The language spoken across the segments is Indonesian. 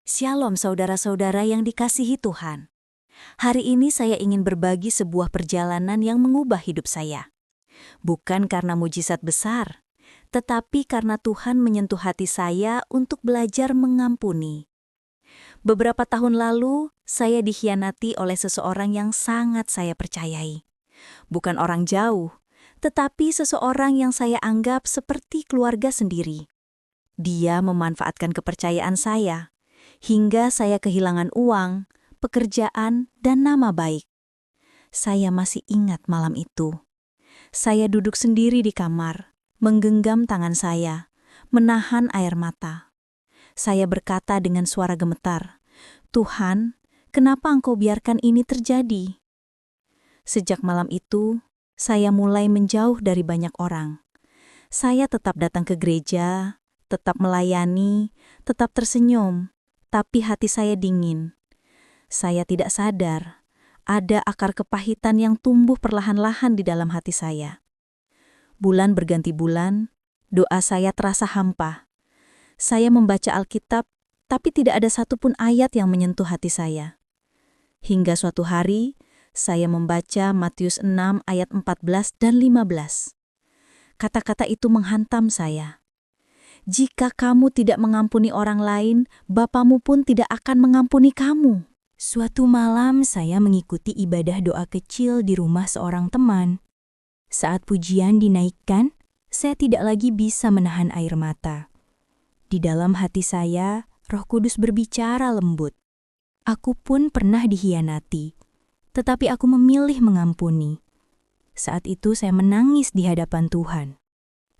Shalom saudara-saudara yang dikasihi Tuhan. Hari ini saya ingin berbagi sebuah perjalanan yang mengubah hidup saya. Bukan karena mujizat besar, tetapi karena Tuhan menyentuh hati saya untuk belajar mengampuni. Beberapa tahun lalu, saya dikhianati oleh seseorang yang sangat saya percayai. Bukan orang jauh, tetapi seseorang yang saya anggap seperti keluarga sendiri. Dia memanfaatkan kepercayaan saya, hingga saya kehilangan uang, pekerjaan, dan nama baik. Saya masih ingat malam itu. Saya duduk sendiri di kamar, menggenggam tangan saya, menahan air mata. Saya berkata dengan suara gemetar, "Tuhan, kenapa Engkau biarkan ini terjadi?" Sejak malam itu, saya mulai menjauh dari banyak orang. Saya tetap datang ke gereja, tetap melayani, tetap tersenyum, tapi hati saya dingin. Saya tidak sadar, ada akar kepahitan yang tumbuh perlahan-lahan di dalam hati saya. Bulan berganti bulan, doa saya terasa hampa. Saya membaca Alkitab, tapi tidak ada satupun ayat yang menyentuh hati saya. Hingga suatu hari, saya membaca Matius 6 ayat 14 dan 15. Kata-kata itu menghantam saya. Jika kamu tidak mengampuni orang lain, Bapamu pun tidak akan mengampuni kamu. Suatu malam saya mengikuti ibadah doa kecil di rumah seorang teman. Saat pujian dinaikkan, saya tidak lagi bisa menahan air mata. Di dalam hati saya, Roh Kudus berbicara lembut. Aku pun pernah dikhianati, tetapi aku memilih mengampuni. Saat itu saya menangis di hadapan Tuhan.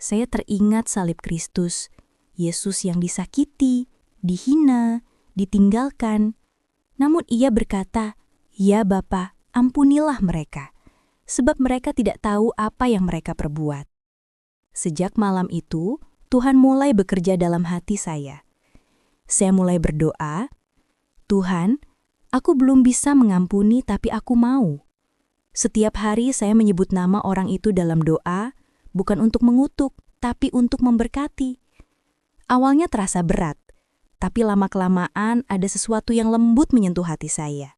Saya teringat salib Kristus, Yesus yang disakiti, dihina, ditinggalkan. Namun ia berkata, "Ya Bapa, ampunilah mereka, sebab mereka tidak tahu apa yang mereka perbuat." Sejak malam itu, Tuhan mulai bekerja dalam hati saya. Saya mulai berdoa, "Tuhan, aku belum bisa mengampuni tapi aku mau." Setiap hari saya menyebut nama orang itu dalam doa, bukan untuk mengutuk, tapi untuk memberkati. Awalnya terasa berat, tapi lama-kelamaan ada sesuatu yang lembut menyentuh hati saya.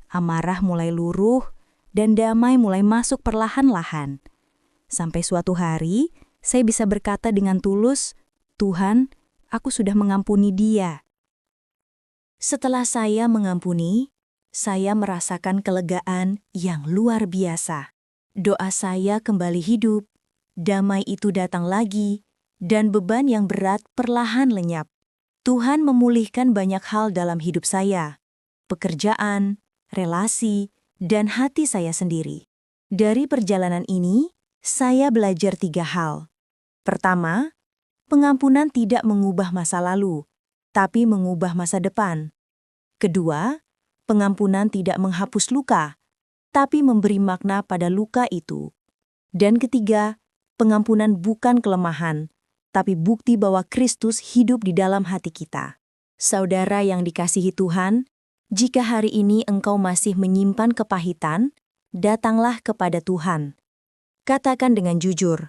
Amarah mulai luruh, dan damai mulai masuk perlahan-lahan. Sampai suatu hari, saya bisa berkata dengan tulus, "Tuhan, aku sudah mengampuni dia." Setelah saya mengampuni, saya merasakan kelegaan yang luar biasa. Doa saya kembali hidup. Damai itu datang lagi, dan beban yang berat perlahan lenyap. Tuhan memulihkan banyak hal dalam hidup saya, pekerjaan, relasi, dan hati saya sendiri. Dari perjalanan ini, saya belajar 3 hal. Pertama, pengampunan tidak mengubah masa lalu, tapi mengubah masa depan. Kedua, pengampunan tidak menghapus luka, tapi memberi makna pada luka itu. Dan ketiga, pengampunan bukan kelemahan, tapi bukti bahwa Kristus hidup di dalam hati kita. Saudara yang dikasihi Tuhan, jika hari ini engkau masih menyimpan kepahitan, datanglah kepada Tuhan. Katakan dengan jujur,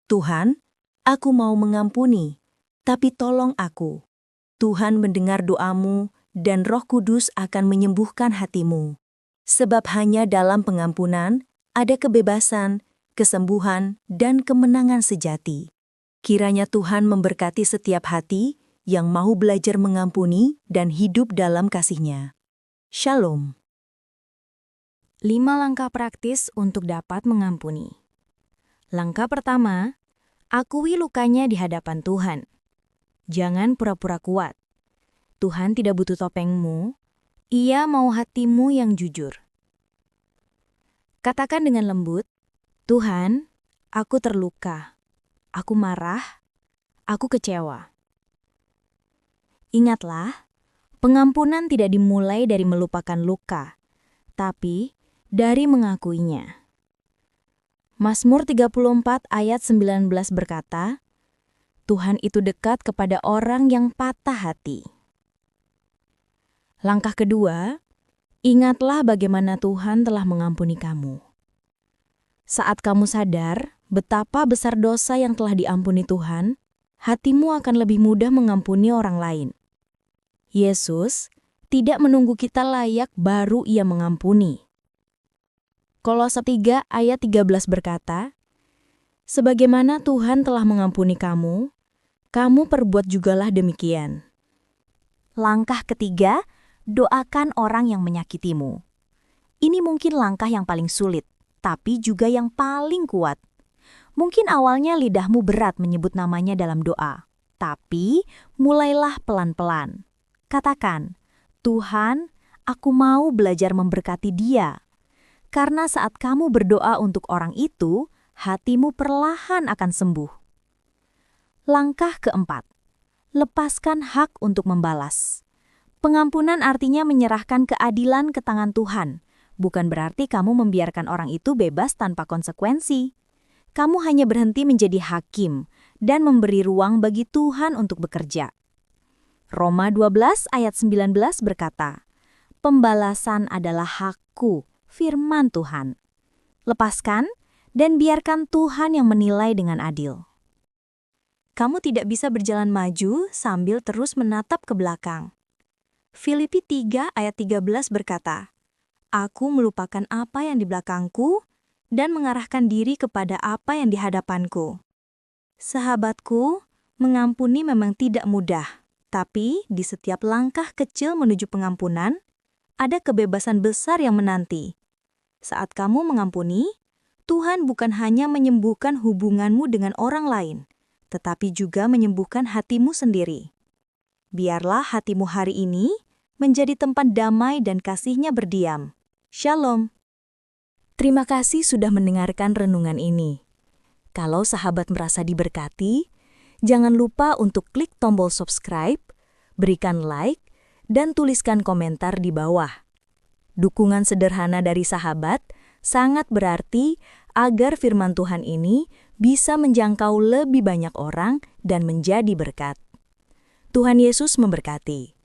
"Tuhan, aku mau mengampuni, tapi tolong aku." Tuhan mendengar doamu dan Roh Kudus akan menyembuhkan hatimu. Sebab hanya dalam pengampunan ada kebebasan, kesembuhan, dan kemenangan sejati. Kiranya Tuhan memberkati setiap hati yang mau belajar mengampuni dan hidup dalam kasih-Nya. Shalom. 5 langkah praktis untuk dapat mengampuni. Langkah pertama, akui lukanya di hadapan Tuhan. Jangan pura-pura kuat. Tuhan tidak butuh topengmu, Ia mau hatimu yang jujur. Katakan dengan lembut, "Tuhan, aku terluka, aku marah, aku kecewa." Ingatlah, pengampunan tidak dimulai dari melupakan luka, tapi dari mengakuinya. Mazmur 34 ayat 19 berkata, "Tuhan itu dekat kepada orang yang patah hati." Langkah kedua, ingatlah bagaimana Tuhan telah mengampuni kamu. Saat kamu sadar betapa besar dosa yang telah diampuni Tuhan, hatimu akan lebih mudah mengampuni orang lain. Yesus tidak menunggu kita layak baru Ia mengampuni. Kolose 3 ayat 13 berkata, "Sebagaimana Tuhan telah mengampuni kamu, kamu perbuat jugalah demikian." Langkah ketiga, doakan orang yang menyakitimu. Ini mungkin langkah yang paling sulit, tapi juga yang paling kuat. Mungkin awalnya lidahmu berat menyebut namanya dalam doa, tapi mulailah pelan-pelan. Katakan, "Tuhan, aku mau belajar memberkati dia." Karena saat kamu berdoa untuk orang itu, hatimu perlahan akan sembuh. Langkah keempat, lepaskan hak untuk membalas. Pengampunan artinya menyerahkan keadilan ke tangan Tuhan. Bukan berarti kamu membiarkan orang itu bebas tanpa konsekuensi. Kamu hanya berhenti menjadi hakim dan memberi ruang bagi Tuhan untuk bekerja. Roma 12 ayat 19 berkata, "Pembalasan adalah hakku, firman Tuhan." Lepaskan dan biarkan Tuhan yang menilai dengan adil. Kamu tidak bisa berjalan maju sambil terus menatap ke belakang. Filipi 3 ayat 13 berkata, "Aku melupakan apa yang di belakangku dan mengarahkan diri kepada apa yang di hadapanku." Sahabatku, mengampuni memang tidak mudah. Tapi di setiap langkah kecil menuju pengampunan, ada kebebasan besar yang menanti. Saat kamu mengampuni, Tuhan bukan hanya menyembuhkan hubunganmu dengan orang lain, tetapi juga menyembuhkan hatimu sendiri. Biarlah hatimu hari ini menjadi tempat damai dan kasih-Nya berdiam. Shalom. Terima kasih sudah mendengarkan renungan ini. Kalau sahabat merasa diberkati, jangan lupa untuk klik tombol subscribe, berikan like, dan tuliskan komentar di bawah. Dukungan sederhana dari sahabat sangat berarti agar firman Tuhan ini bisa menjangkau lebih banyak orang dan menjadi berkat. Tuhan Yesus memberkati.